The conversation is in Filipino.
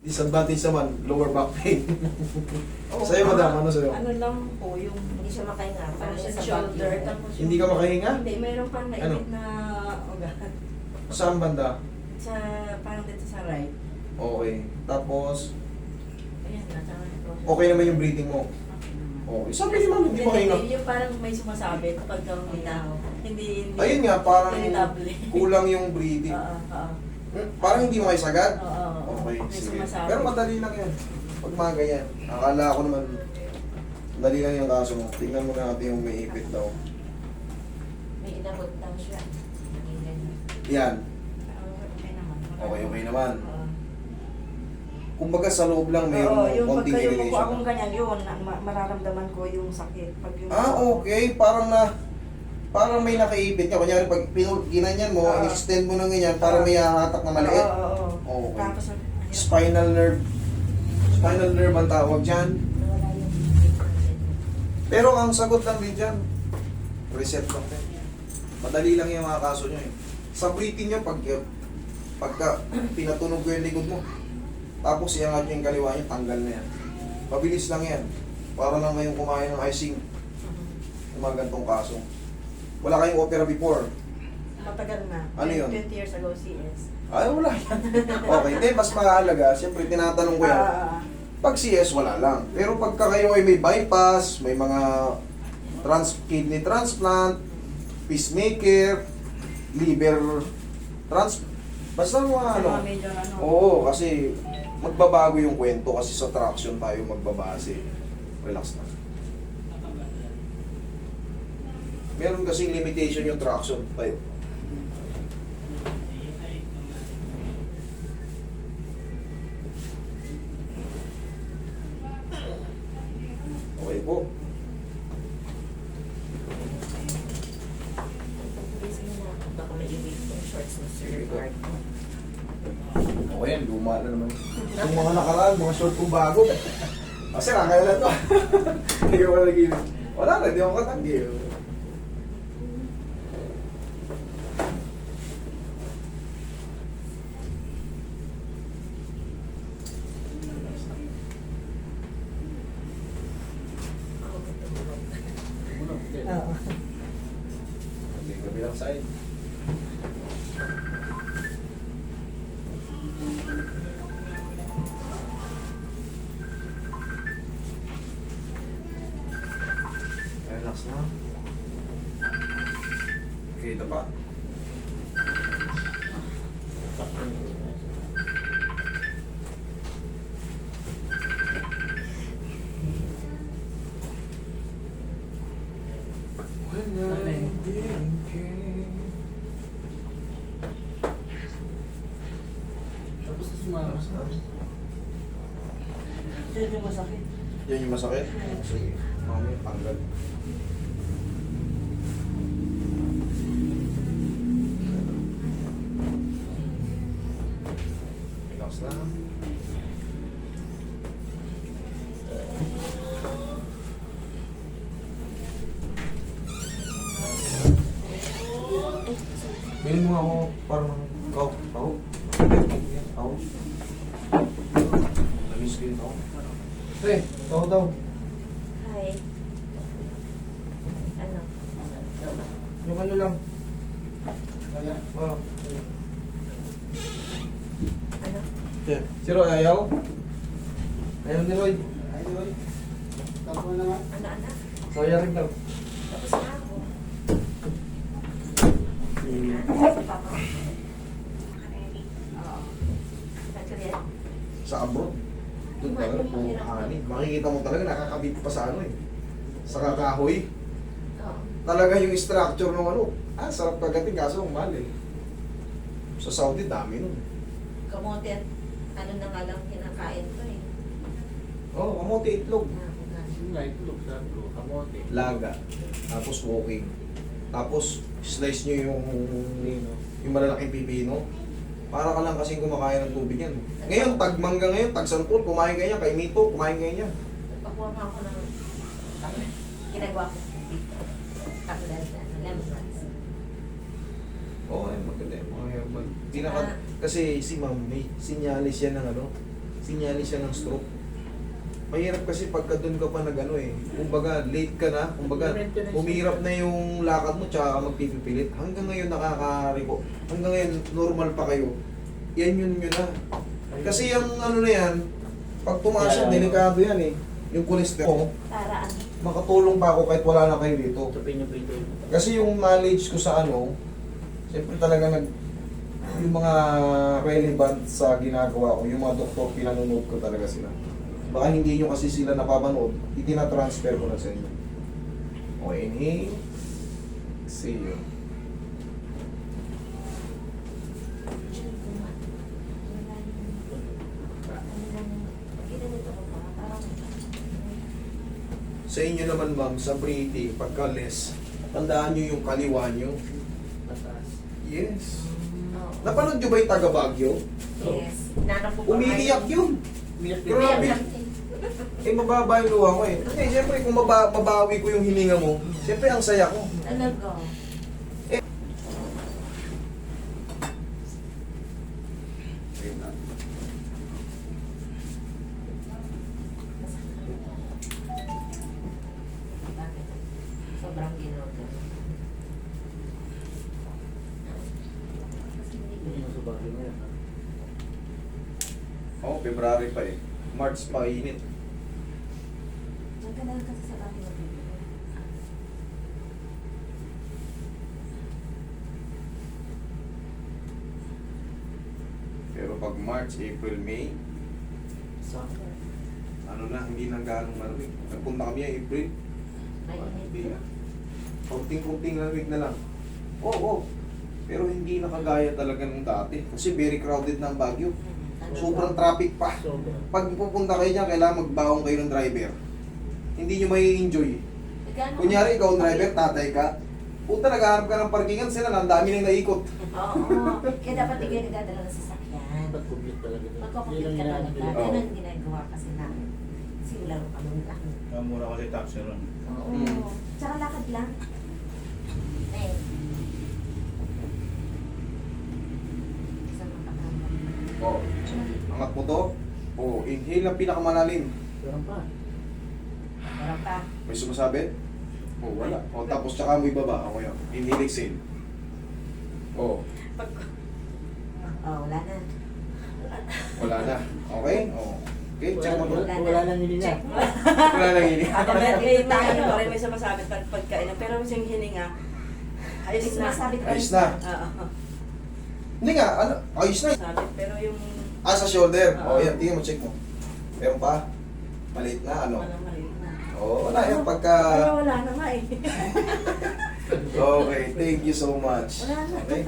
Disadvantage naman, lower back pain. Oo. Sa'yo, madam, ano sa'yo? Ano lang po, yung Hindi siya makahinga. parang sa sa shoulder. back. Tapos Hindi ka makahinga? Hindi, mayroon pang nainit Ano? na ugat. Saan banda? Sa, parang dito sa right. Okay. Tapos, Ayan, nasa okay naman yung breathing mo. Okay. Sabi ni ma'am, hindi makahinga. Yung parang may sumasabi kapag huminga. Hindi. Ayun nga, parang irritable. kulang yung breathing. Oo. Parang hindi mo kayo sagad? Oo. Okay, May sige. sumasabi. Pero madali lang yan. Pag mga ganyan. Akala ko naman, madali lang yung kaso mo. Tingnan mo natin yung may ipit daw. May inabot lang siya. Nangilan. Yan. Okay naman. Okay naman. Oo. Kumbaga sa loob lang may Oo, yung konting pagka yung irritation. akong ganyan, yun, mararamdaman ko yung sakit. Pag yung Okay. Parang may nakaipit ka. Kunyari, pag ginanyan mo, extend mo ng ganyan, parang may hahatak na maliit. Oo. Okay. Tapos, Spinal nerve. Spinal nerve ang tawag dyan. Nawala yung Pero ang sagot lang din dyan, reset lang din. Madali lang yung mga kaso nyo eh. Sa breathing nyo, pagka pinatunog ko yung likod mo, tapos iangat nyo yung kaliwa nyo, tanggal na yan. Mabilis lang yan. Para lang ngayong kumain ng icing. Yung mga gantong kaso. Wala kayong opera before. matagal na. Ano yun? 20 years ago, CS. Ay, wala yan. Okay, then mas mahalaga, siyempre tinatanong ko yan. Pag CS, wala lang. Pero pagka kayo ay may bypass, may mga kidney transplant, pacemaker, liver basta mga ano. Major ano. Oo, kasi magbabago yung kwento kasi sa traction tayo magbabase. Relax na. Meron kasing limitation yung traction tayo. Okay po. Busy na. Baka may iwit yung shorts na Sir Mark. Okay yan, luma na naman. Yung mga nakaraan, mga short kong bago. Kasi nakakailan to. Hindi ko malagay. Wala na, hindi ako katanggi. Oo. Okay, kabilang side. Relax na. Okay, ito pa. Tapos sumaras na. Yun yung masakit. Yan yung masakit? Sige, mamaya tanggal. Relax na. Bilhin mo nga ako parang kau. Kau. Namiss ko yun ako. Kau daw. Hi. Ano? Yung ano lang. Kaya, Oh. Ano? Yeah. Si Roy, ayaw? Ayaw ni Roy. ayun. Tapos na nga. Ano, anak? Saya rin daw. Tapos na ako. Hmm. Si Papa. Oo. Saan ka rin? Sa abroad. Doon talaga po hanin. Makikita mo talaga nakakabit pa sa ano eh. Sa kakahoy. Oo. Talaga yung structure ng ano. Sarap kagating kaso ang mahal eh. Sa Saudi dami nun. Kamote at ano na nga lang kinakain ko eh. Oh, kamote itlog. Yung light look, sabi ko, kamote. Laga. Tapos walking. Tapos slice nyo yung malalaking pipino. Para ka lang kasing kumakain ng tubig yan. Ngayon, tag mangga ngayon, tag sampul, kumain ganyan. Kay Mito, kumain ganyan. Nagpakuha nga ako ng ginagawa ko dito. Kakulad na lemongrass. Oo, ay maganda yung mga herbal. Kasi si ma'am, may sinyalis yan ng ano, sinyalis siya ng stroke. Mahirap kasi pagka doon ka pa nag-ano eh. Kumbaga, late ka na. Kumbaga, humihirap na yung lakad mo tsaka ka magpipipilit. Hanggang ngayon nakaka-reco. Hanggang ngayon, normal pa kayo. Yan yun na. Kasi yung ano na yan, pag tumaas yan, delikado yan eh. Yung cholesterol. Taraan. Makatulong pa ako kahit wala na kayo dito. Tupin niyo po ito. Kasi yung knowledge ko sa ano, siyempre talaga yung mga relevant sa ginagawa ko, yung mga doktor, pinanonood ko talaga sila. Baka hindi nyo kasi sila napapanood, itina-transfer ko na sa inyo. O, inhale, exhale. Sa inyo naman ma'am, sa breathing, pagka less, tandaan nyo yung kaliwa nyo. Mataas. Yes. Napanood nyo ba yung taga Baguio? Yes. Nanap ko pa Umiiyak yun. Umiyak din. Grabe. Eh, mababa yung luha ko eh. Kasi siyempre, kung mabawi ko yung hininga mo, siyempre, ang saya ko. Talaga. Bakit? Sobrang ginawa. Hindi mo sa bagay mo yan. Oo, February pa eh. March pa init. Nagkanalan kasi sa bakit mo. Pero pag March, April, May, Summer. ano na, hindi na ganong malamig. Nagpunta kami April. Hindi na. Kunting-kunting lamig na lang. Oo. Pero hindi na kagaya talaga ng dati. Kasi very crowded na ang Baguio. Sobrang traffic pa. Sobra. Pag pupunta kayo dyan, kailangan magbaong kayo ng driver. Hindi nyo may enjoy. Kunyari, ikaw ang driver, tatay ka. Punta, naghahanap ka ng parkingan, sila na, ang dami nang naikot. Oo. Kaya dapat hindi kayo nagdadala ng sasakyan. Pag-commute talaga. Magkakupit ka talaga. Oo. Ganun ang ginagawa kasi na. Kasi wala rin kami lang. Mura kasi taxi ron. Oo. Mm. Tsaka lakad lang. Eh. Sa makakama. Oh, angat mo to. Oh, inhale na pinakamalalim. Meron pa. Meron pa. May sumasabi? Oh, wala. Oh, tapos tsaka mo ibaba. Okay, oh. Inhale, exhale. Oh, Pag, Oh, wala na. wala na. Okay? Oh. Okay, check mo to. Wala lang hindi na. Check mo. Wala nang ini. automatically tayo, parang may sumasabi pagkainan. Pero yung hininga, ayos May na. sumasabi ka. Ayos na. Oo. Hindi nga, ano, ayos na. Sabi, pero yung Sa shoulder. Oo. Oh, yan, tingnan mo, check mo. Meron pa? Maliit na, ano? walang maliit na. Oh, wala yan. Pagka... Pero wala na nga eh. Okay, thank you so much. Wala na. Okay?